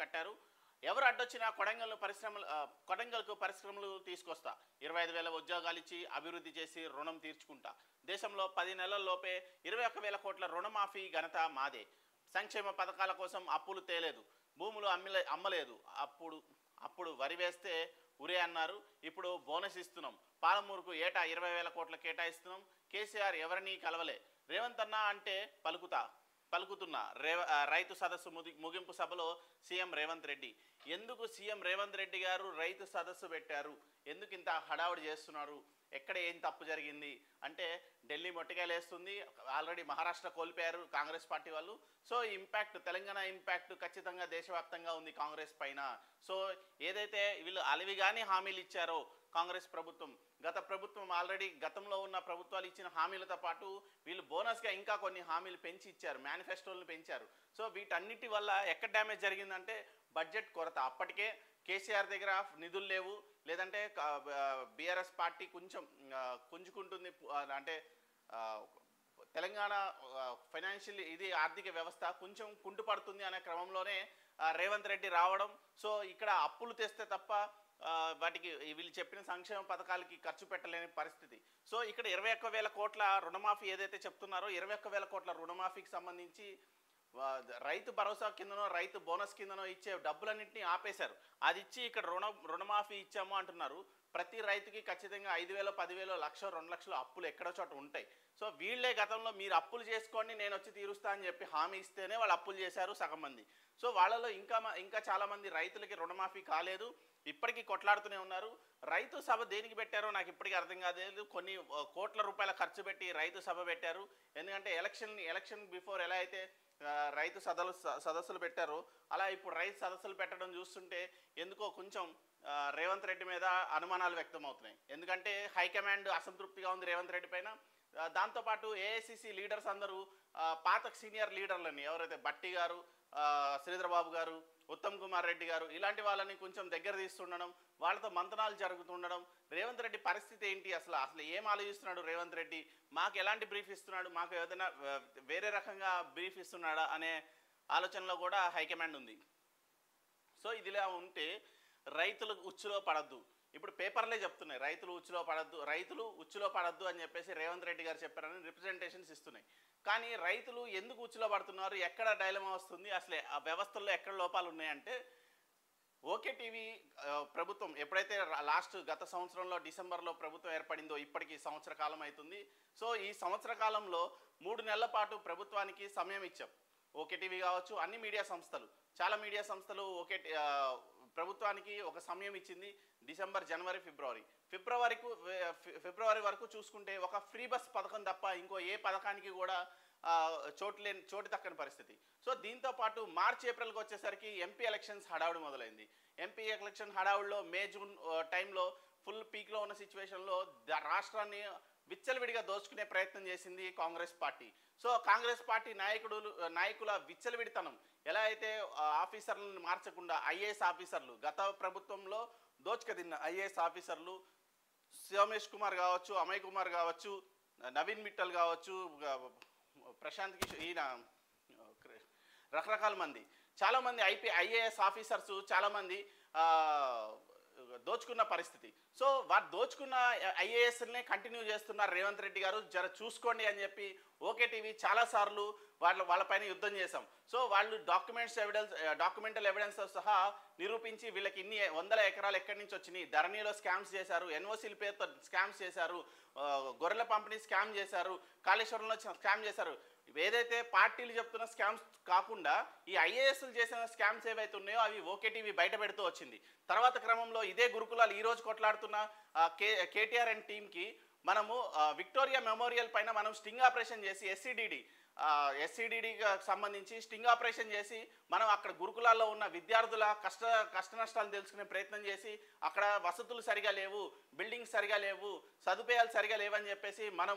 కట్టారు. ఎవరు అడ్డొచ్చినా కొడంగల్కు పరిశ్రమలు తీసుకొస్తా, 25,000 ఉద్యోగాలు ఇచ్చి అభివృద్ధి చేసి రుణం తీర్చుకుంటా, దేశంలో 10 నెలల్లోపే 21,000 కోట్ల రుణమాఫీ ఘనత మాదే, సంక్షేమ పథకాల కోసం అప్పులు తేలేదు, భూములు అమ్మలేదు, అప్పుడు వరి వేస్తే ఉరే అన్నారు, ఇప్పుడు బోనస్ ఇస్తున్నాం, పాలమూరుకు ఏటా 20,000 కోట్ల కేటాయిస్తున్నాం, కేసీఆర్ ఎవరిని కలవలే, రేవంత్ అన్న అంటే పలుకుతున్న రైతు సదస్సు ముగింపు సభలో సీఎం రేవంత్ రెడ్డి. ఎందుకు సీఎం రేవంత్ రెడ్డి గారు రైతు సదస్సు పెట్టారు? ఎందుకు ఇంత హడావుడి చేస్తున్నారు? ఎక్కడ ఏం తప్పు జరిగింది అంటే ఢిల్లీ మొట్టికాయలేస్తుంది, ఆల్రెడీ మహారాష్ట్ర కోల్పోయారు కాంగ్రెస్ పార్టీ వాళ్ళు. సో ఇంపాక్ట్, తెలంగాణ ఇంపాక్ట్ ఖచ్చితంగా దేశవ్యాప్తంగా ఉంది కాంగ్రెస్ పైన. సో ఏదైతే వీళ్ళు అలివిగాని హామీలు ఇచ్చారో కాంగ్రెస్ ప్రభుత్వం, గత ప్రభుత్వం ఆల్రెడీ గతంలో ఉన్న ప్రభుత్వాలు ఇచ్చిన హామీలతో పాటు వీళ్ళు బోనస్గా ఇంకా కొన్ని హామీలు పెంచి ఇచ్చారు, మేనిఫెస్టోలను పెంచారు. సో వీటన్నిటి వల్ల ఎక్కడ డ్యామేజ్ జరిగిందంటే బడ్జెట్ కొరత. అప్పటికే కేసీఆర్ దగ్గర నిధులు లేవు, లేదంటే బీఆర్ఎస్ పార్టీ కొంచెం పుంజుకుంటుంది, అంటే తెలంగాణ ఫైనాన్షియల్ ఆర్థిక వ్యవస్థ కొంచెం కుంటుపడుతుంది అనే క్రమంలోనే రేవంత్ రెడ్డి రావడం. సో ఇక్కడ అప్పులు తెస్తే తప్ప వాటికి వీళ్ళు చెప్పిన సంక్షేమ పథకాలకి ఖర్చు పెట్టలేని పరిస్థితి. సో ఇక్కడ 21,000 కోట్ల రుణమాఫీ ఏదైతే చెప్తున్నారో 21,000 కోట్ల రుణమాఫీకి సంబంధించి రైతు భరోసా కిందనో రైతు బోనస్ కిందనో ఇచ్చే డబ్బులన్నింటినీ ఆపేశారు. అది ఇచ్చి ఇక్కడ రుణమాఫీ ఇచ్చాము అంటున్నారు. ప్రతి రైతుకి ఖచ్చితంగా 5,000, 10,000, 1,00,000, 2,00,000 అప్పులు ఎక్కడో చోట ఉంటాయి. సో వీళ్ళే గతంలో మీరు అప్పులు చేసుకోండి నేను వచ్చి తీరుస్తా అని చెప్పి హామీ ఇస్తేనే వాళ్ళు అప్పులు చేశారు సగం మంది. సో వాళ్ళలో ఇంకా చాలామంది రైతులకి రుణమాఫీ కాలేదు, ఇప్పటికీ కొట్లాడుతూనే ఉన్నారు. రైతు సభ దేనికి పెట్టారో నాకు ఇప్పటికీ అర్థం కాలేదు. కొన్ని కోట్ల రూపాయల ఖర్చు పెట్టి రైతు సభ పెట్టారు. ఎందుకంటే ఎలక్షన్ బిఫోర్ ఎలా అయితే రైతు సదస్సులు పెట్టారో అలా ఇప్పుడు రైతు సదస్సులు పెట్టడం చూస్తుంటే ఎందుకో కొంచెం రేవంత్ రెడ్డి మీద అనుమానాలు వ్యక్తం అవుతున్నాయి. ఎందుకంటే హైకమాండ్ అసంతృప్తిగా ఉంది రేవంత్ రెడ్డి పైన. దాంతోపాటు ఏఐసిసి లీడర్స్ అందరూ పాత సీనియర్ లీడర్లని ఎవరైతే బట్టి గారు, శ్రీధర్ బాబు గారు, ఉత్తమ్ కుమార్ రెడ్డి గారు ఇలాంటి వాళ్ళని కొంచెం దగ్గర తీస్తుండడం, వాళ్ళతో మంతనాలు జరుగుతుండడం. రేవంత్ రెడ్డి పరిస్థితి ఏంటి, అసలు ఏం ఆలోచిస్తున్నాడు రేవంత్ రెడ్డి, మాకు ఎలాంటి బ్రీఫ్ ఇస్తున్నాడు, మాకు ఏదైనా వేరే రకంగా బ్రీఫ్ ఇస్తున్నాడా అనే ఆలోచనలో కూడా హైకమాండ్ ఉంది. సో ఇదిలా ఉంటే రైతులు ఉచ్చులో పడద్దు, ఇప్పుడు పేపర్లే చెప్తున్నాయి రైతులు ఉచ్చులో పడద్దు అని చెప్పేసి రేవంత్ రెడ్డి గారు చెప్పారని రిప్రజెంటేషన్స్ ఇస్తున్నాయి. కానీ రైతులు ఎందుకు ఉచ్చులో పడుతున్నారు, ఎక్కడ డైలమా వస్తుంది, అసలే ఆ వ్యవస్థల్లో ఎక్కడ లోపాలు ఉన్నాయంటే ఓకే టీవీ ప్రభుత్వం ఎప్పుడైతే గత సంవత్సరంలో డిసెంబర్లో ప్రభుత్వం ఏర్పడిందో ఇప్పటికీ సంవత్సర కాలం అవుతుంది. సో ఈ సంవత్సర కాలంలో 3 నెలల పాటు ప్రభుత్వానికి సమయం ఇచ్చాం. ఓకే టీవీ కావచ్చు, అన్ని మీడియా సంస్థలు, చాలా మీడియా సంస్థలు ప్రభుత్వానికి ఒక సమయం ఇచ్చింది. డిసెంబర్, జనవరి, ఫిబ్రవరి వరకు చూసుకుంటే ఒక ఫ్రీ బస్ పథకం తప్ప ఇంకో ఏ పథకానికి కూడా చోటు తక్కని పరిస్థితి. సో దీంతో పాటు మార్చి, ఏప్రిల్కి వచ్చేసరికి ఎంపీ ఎలక్షన్స్ హడావుడి మొదలైంది. ఎంపీ ఎలక్షన్ హడావుడిలో మే, జూన్ టైంలో ఫుల్ పీక్లో ఉన్న సిచ్యువేషన్లో రాష్ట్రాన్ని విచ్చలవిడిగా దోచుకునే ప్రయత్నం చేసింది Congress party. So Congress party నాయకుల విచ్చలవిడితనం ఎలా అయితే ఆఫీసర్లను మార్చకుండా ఐఏఎస్ ఆఫీసర్లు, గత ప్రభుత్వంలో దోచుక తిన్న ఐఏఎస్ ఆఫీసర్లు సోమేష్ కుమార్ కావచ్చు, అమయ్ కుమార్ కావచ్చు, నవీన్ మిట్టల్ కావచ్చు, ప్రశాంత్ కిషోర్, ఈయన రకరకాల మంది, చాలామంది ఐఏఎస్ ఆఫీసర్స్ చాలామంది దోచుకున్న పరిస్థితి. సో వారు దోచుకున్న ఐఏఎస్నే కంటిన్యూ చేస్తున్నారు రేవంత్ రెడ్డి గారు, జర చూసుకోండి అని చెప్పి ఓకే టీవీ చాలాసార్లు వాళ్ళపైన యుద్ధం చేశాం. సో వాళ్ళు డాక్యుమెంటల్ ఎవిడెన్స్ సహా నిరూపించి వీళ్ళకి ఇన్ని 100 ఎకరాలు ఎక్కడి నుంచి వచ్చినాయి, ధరణిలో స్కామ్స్ చేశారు, ఎన్ఓసీల పేరుతో స్కామ్స్ చేశారు, గొర్రెల పంపిణీ స్కామ్ చేశారు, కాళేశ్వరంలో స్కామ్ చేశారు. ఏదైతే పార్టీలు చెప్తున్న స్కామ్స్ కాకుండా ఈ ఐఏఎస్లు చేసిన స్కామ్స్ ఏవైతే ఉన్నాయో అవి ఓకే టీవీ బయట పెడుతూ వచ్చింది. తర్వాత క్రమంలో ఇదే గురుకులాలు ఈరోజు కొట్లాడుతున్న కేటీఆర్ అండ్ టీంకి మనము విక్టోరియా మెమోరియల్ పైన మనం స్టింగ్ ఆపరేషన్ చేసి ఎస్సీడీడీకి సంబంధించి స్టింగ్ ఆపరేషన్ చేసి మనం అక్కడ గురుకులాల్లో ఉన్న విద్యార్థుల కష్ట నష్టాలు తెలుసుకునే ప్రయత్నం చేసి అక్కడ వసతులు సరిగా లేవు, బిల్డింగ్స్ సరిగా లేవు, సదుపాయాలు సరిగా లేవని చెప్పేసి మనం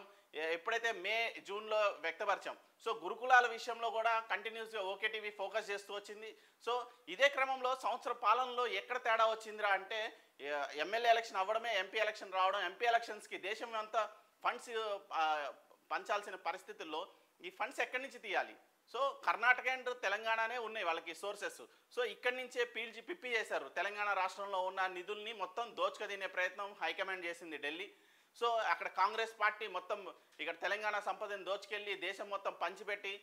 ఎప్పుడైతే మే, జూన్లో వ్యక్తపరిచాం. సో గురుకులాల విషయంలో కూడా కంటిన్యూస్గా ఓకే టీవీ ఫోకస్ చేస్తూ వచ్చింది. సో ఇదే క్రమంలో సంవత్సర పాలనలో ఎక్కడ తేడా వచ్చిందిరా అంటే ఎమ్మెల్యే ఎలక్షన్ అవ్వడమే, ఎంపీ ఎలక్షన్ రావడం, ఎంపీ ఎలక్షన్స్కి దేశం అంతా ఫండ్స్ పంచాల్సిన పరిస్థితుల్లో ఈ ఫండ్స్ ఎక్కడి నుంచి తీయాలి? సో కర్ణాటక అండ్ తెలంగాణనే ఉన్నాయి వాళ్ళకి సోర్సెస్. సో ఇక్కడి నుంచే పీల్చి పిప్పి చేశారు. తెలంగాణ రాష్ట్రంలో ఉన్న నిధుల్ని మొత్తం దోచుకదినే ప్రయత్నం హైకమాండ్ చేసింది ఢిల్లీ. సో అక్కడ కాంగ్రెస్ పార్టీ మొత్తం ఇక్కడ తెలంగాణ సంపదను దోచుకెళ్ళి దేశం మొత్తం పంచిపెట్టి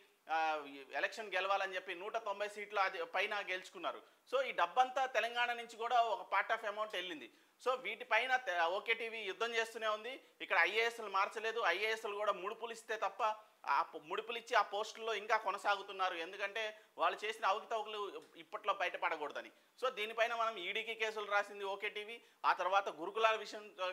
ఎలక్షన్ గెలవాలని చెప్పి 190 సీట్లు అది పైన గెలుచుకున్నారు. సో ఈ డబ్బంతా తెలంగాణ నుంచి కూడా ఒక పార్ట్ ఆఫ్ అమౌంట్ వెళ్ళింది. సో వీటిపైన ఓకే టీవీ యుద్ధం చేస్తూనే ఉంది. ఇక్కడ ఐఏఎస్లు మార్చలేదు. ఐఏఎస్లు కూడా ముడుపులు ఇస్తే తప్ప ఆ ముడుపులు ఇచ్చి ఆ పోస్టుల్లో ఇంకా కొనసాగుతున్నారు. ఎందుకంటే వాళ్ళు చేసిన అవకతవకలు ఇప్పట్లో బయటపడకూడదని. సో దీనిపైన మనం ఈడీకి కేసులు రాసింది ఓకే టీవీ. ఆ తర్వాత గురుకులాల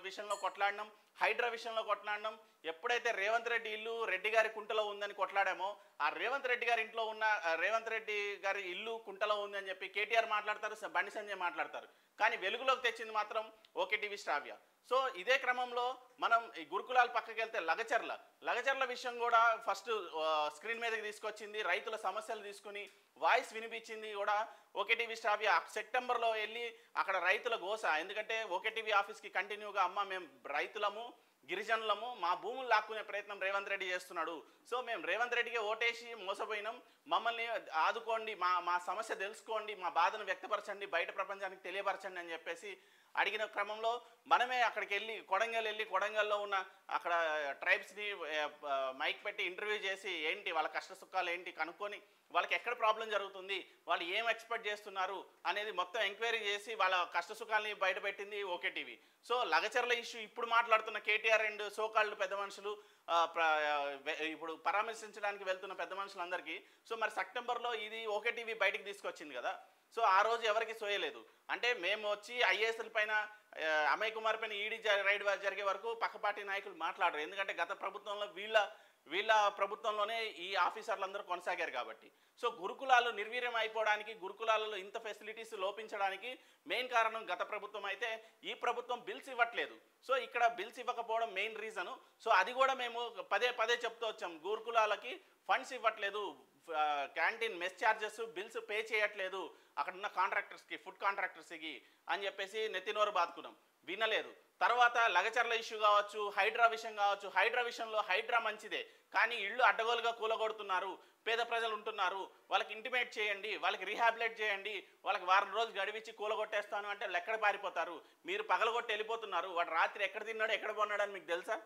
విషయంలో కొట్లాడినాం, హైడ్రా విషయంలో కొట్లాడినాం. ఎప్పుడైతే రేవంత్ రెడ్డి ఇల్లు రెడ్డి గారి కుంటలో ఉందని కొట్లాడామో, ఆ రేవంత్ రెడ్డి గారి ఇంట్లో ఉన్న రేవంత్ రెడ్డి గారి ఇల్లు కుంటలో ఉందని చెప్పి కేటీఆర్ మాట్లాడతారు, బండి సంజయ్ మాట్లాడతారు. కానీ వెలుగులోకి తెచ్చింది మాత్రం ఓకే టీవీ శ్రావ్య. సో ఇదే క్రమంలో మనం ఈ గురుకులాల పక్కకి వెళ్తే లగచర్ల విషయం కూడా ఫస్ట్ స్క్రీన్ మీదకి తీసుకొచ్చింది. రైతుల సమస్యలు తీసుకుని వాయిస్ వినిపించింది కూడా ఓకే టీవీ శ్రావ్య. సెప్టెంబర్లో వెళ్ళి అక్కడ రైతుల గోస, ఎందుకంటే ఓకే టీవీ ఆఫీస్కి కంటిన్యూగా అమ్మ మేము రైతులము గిరిజనులము మా భూములు లాక్కునే ప్రయత్నం రేవంత్ రెడ్డి చేస్తున్నాడు. సో మేము రేవంత్ రెడ్డికి ఓటేసి మోసపోయినాం, మమ్మల్ని ఆదుకోండి, మా సమస్య తెలుసుకోండి, మా బాధను వ్యక్తపరచండి, బయట ప్రపంచానికి తెలియపరచండి అని చెప్పేసి అడిగిన క్రమంలో మనమే అక్కడికి వెళ్ళి కొడంగల్లో ఉన్న అక్కడ ట్రైబ్స్ని మైక్ పెట్టి ఇంటర్వ్యూ చేసి ఏంటి వాళ్ళ కష్ట సుఖాలు ఏంటి కనుక్కొని వాళ్ళకి ఎక్కడ ప్రాబ్లం జరుగుతుంది, వాళ్ళు ఏం ఎక్స్పెక్ట్ చేస్తున్నారు అనేది మొత్తం ఎంక్వైరీ చేసి వాళ్ళ కష్ట సుఖాలని బయటపెట్టింది okay TV. So Lagacharla issue ఇప్పుడు మాట్లాడుతున్న కేటీఆర్ అండ్ సోకాల్డ్ పెద్ద మనుషులు ఇప్పుడు పరామర్శించడానికి వెళ్తున్న పెద్ద మనుషులందరికీ సో మరి సెప్టెంబర్లో ఇది ఓకే టీవీ బయటికి తీసుకొచ్చింది కదా. సో ఆ రోజు ఎవరికి సోయలేదు. అంటే మేము వచ్చి ఐఏఎస్ల పైన అమయ్ కుమార్ పైన ఈడీ రైడ్ జరిగే వరకు పక్కపార్టీ నాయకులు మాట్లాడరు. ఎందుకంటే గత ప్రభుత్వంలో వీళ్ళ ప్రభుత్వంలోనే ఈ ఆఫీసర్లందరూ కొనసాగారు కాబట్టి. సో గురుకులాలు నిర్వీర్యం అయిపోవడానికి, గురుకులాలలో ఇంత ఫెసిలిటీస్ లోపించడానికి మెయిన్ కారణం గత ప్రభుత్వం అయితే ఈ ప్రభుత్వం బిల్స్ ఇవ్వట్లేదు. సో ఇక్కడ బిల్స్ ఇవ్వకపోవడం మెయిన్ రీజను. సో అది కూడా మేము పదే చెప్తూ వచ్చాం, గురుకులాలకి ఫండ్స్ ఇవ్వట్లేదు, canteen mess charges bills pay చేయట్లేదు అక్కడ ఉన్న కాంట్రాక్టర్స్కి, ఫుడ్ కాంట్రాక్టర్స్కి అని చెప్పేసి నెత్తినోరు బాదుకున్నాం, వినలేదు. తర్వాత లగచర్ల ఇష్యూ కావచ్చు, హైడ్రా విషయం కావచ్చు. హైడ్రా విషయంలో హైడ్రా మంచిదే, కానీ ఇళ్ళు అడ్డగోలుగా కూలగొడుతున్నారు, పేద ప్రజలు ఉంటున్నారు, వాళ్ళకి ఇంటిమేట్ చేయండి, వాళ్ళకి రీహాబిలేట్ చేయండి, వాళ్ళకి వారం రోజులు గడివిచ్చి కూలగొట్టేస్తాను అంటే ఎక్కడ పారిపోతారు, మీరు పగలగొట్టి వెళ్ళిపోతున్నారు, వాడు రాత్రి ఎక్కడ తిన్నాడు ఎక్కడ కొన్నాడు అని మీకు తెలుసా?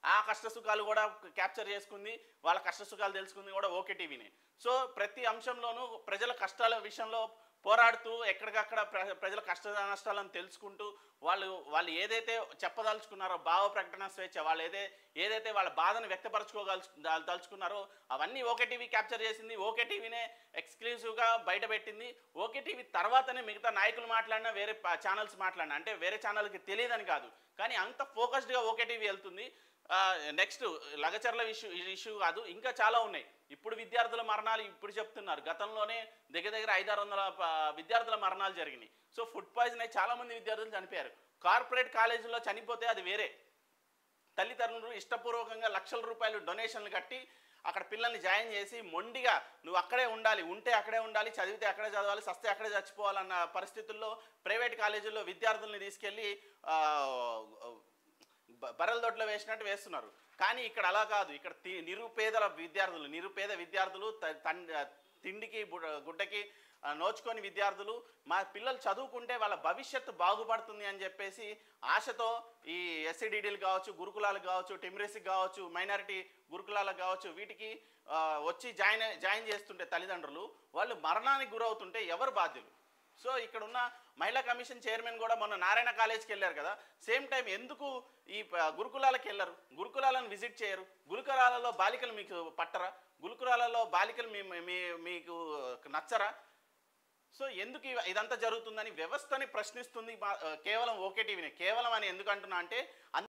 ఆ కష్ట సుఖాలు కూడా క్యాప్చర్ చేసుకుంది, వాళ్ళ కష్ట సుఖాలు తెలుసుకుంది కూడా ఓకే టీవీని. సో ప్రతి అంశంలోనూ ప్రజల కష్టాల విషయంలో పోరాడుతూ ఎక్కడికక్కడ ప్రజల కష్ట నష్టాలను తెలుసుకుంటూ వాళ్ళు ఏదైతే చెప్పదలుచుకున్నారో భావ ప్రకటన స్వేచ్ఛ, వాళ్ళు ఏదైతే వాళ్ళ బాధను తలుచుకున్నారో అవన్నీ ఓకే టీవీ క్యాప్చర్ చేసింది. ఓకే టీవీనే ఎక్స్క్లూజివ్గా బయట పెట్టింది. ఓకే టీవీ తర్వాతనే మిగతా నాయకులు మాట్లాడినా, వేరే ఛానల్స్ మాట్లాడినా, అంటే వేరే ఛానల్కి తెలియదని కాదు, కానీ అంత ఫోకస్డ్గా ఓకే టీవీ వెళ్తుంది. నెక్స్ట్ లగచర్ల ఇష్యూ కాదు, ఇంకా చాలా ఉన్నాయి. ఇప్పుడు విద్యార్థుల మరణాలు ఇప్పుడు చెప్తున్నారు, గతంలోనే దగ్గర 500-600 విద్యార్థుల మరణాలు జరిగినాయి. సో ఫుడ్ పాయిజన్ అయి చాలామంది విద్యార్థులు చనిపోయారు. కార్పొరేట్ కాలేజీల్లో చనిపోతే అది వేరే, తల్లిదండ్రులు ఇష్టపూర్వకంగా లక్షల రూపాయలు డొనేషన్లు కట్టి అక్కడ పిల్లల్ని జాయిన్ చేసి మొండిగా నువ్వు అక్కడే ఉండాలి, ఉంటే అక్కడే ఉండాలి, చదివితే అక్కడే చదవాలి, సస్తే అక్కడే చచ్చిపోవాలన్న పరిస్థితుల్లో ప్రైవేట్ కాలేజీల్లో విద్యార్థుల్ని తీసుకెళ్ళి బర్రెల దొడ్లో వేసినట్టు వేస్తున్నారు. కానీ ఇక్కడ అలా కాదు. ఇక్కడ నిరుపేద విద్యార్థులు తిండికి గుడ్డకి నోచుకొని విద్యార్థులు, మా పిల్లలు చదువుకుంటే వాళ్ళ భవిష్యత్తు బాగుపడుతుంది అని చెప్పేసి ఆశతో ఈ ఎస్సీడీడీలు కావచ్చు, గురుకులాలకు కావచ్చు, టిమ్రెస్కి కావచ్చు, మైనారిటీ గురుకులాలకు కావచ్చు, వీటికి వచ్చి జాయిన్ చేస్తుంటే తల్లిదండ్రులు వాళ్ళు మరణానికి గురవుతుంటే ఎవరు బాధ్యులు? సో ఇక్కడ ఉన్న మహిళా కమిషన్ చైర్మన్ కూడా మొన్న నారాయణ కాలేజ్కి వెళ్ళారు కదా, సేమ్ టైం ఎందుకు ఈ గురుకులాలకు వెళ్ళరు? గురుకులాలను విజిట్ చేయరు? గురుకులాలలో బాలికలు మీకు పట్టరా? గురుకులాలలో బాలికలు మీకు నచ్చరా? సో ఎందుకు ఇదంతా జరుగుతుందని వ్యవస్థని ప్రశ్నిస్తుంది కేవలం ఓకే టీవీనే. కేవలం అని ఎందుకు అంటున్నా అంటే